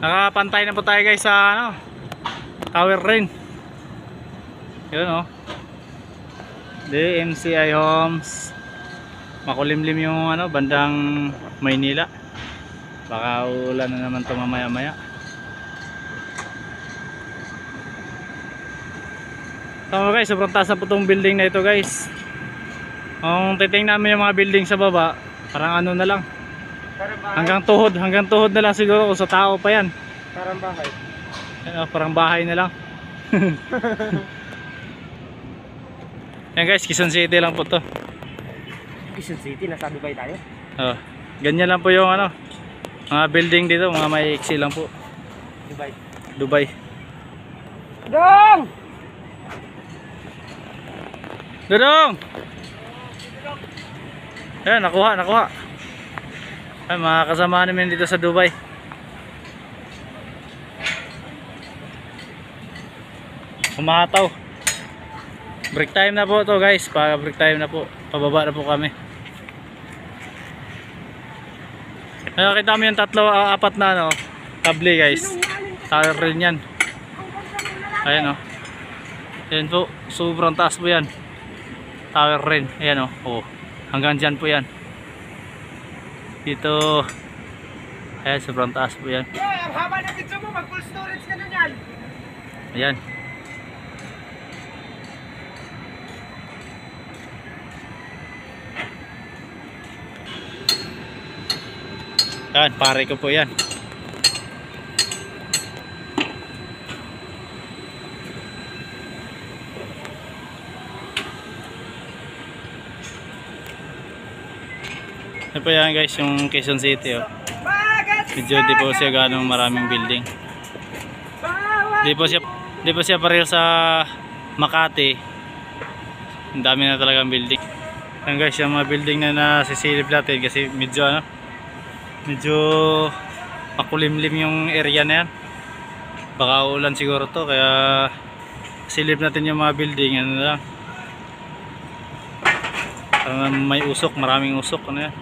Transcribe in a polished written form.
Nakapantay na po tayo guys sa ano, Tower Rain. Yun o. DMCI Homes. Makulimlim yung ano, bandang Maynila. Baka uulan na naman ito mamaya maya. So guys, sobrang taas na po itong building na ito guys. Kung titingnan namin yung mga building sa baba, parang ano na lang, hanggang tuhod na lang siguro kung sa tao pa yan. Parang bahay. Parang bahay na lang. Yan guys, Quezon City lang po to. Quezon City, nasa Dubai tayo. Ganyan lang po yung ano, mga building dito, mga may iksi lang po. Dubai. Dong! Dudong! Ayan, nakuha. Ay, mga kasama namin dito sa Dubai. Kumahataw. Break time na po to guys. Break time na po. Pababa na po kami. Nakita mo yung apat na ano, kable guys. Tower rin yan. Ayan o. Ayan po. Sobrang taas po yan. Tower rin. Ayan o. Hanggang dyan po yan. Dito. Ayan, sobrang taas po yan. Ang haba na video mo, mag full storage ka na yan. Ayan. Yan, pare ko po yan. Ito po yan guys, yung Quezon City oh. Medyo di po siya ganong maraming building. Di po siya pareho sa Makati. Ang dami na talagang building. Yan guys, yung mga building na nasisilip natin kasi medyo ano, medyo makulimlim yung area na yan. Baka ulan siguro to, kaya silip natin yung mga building ano lang. May usok, maraming usok ano yan.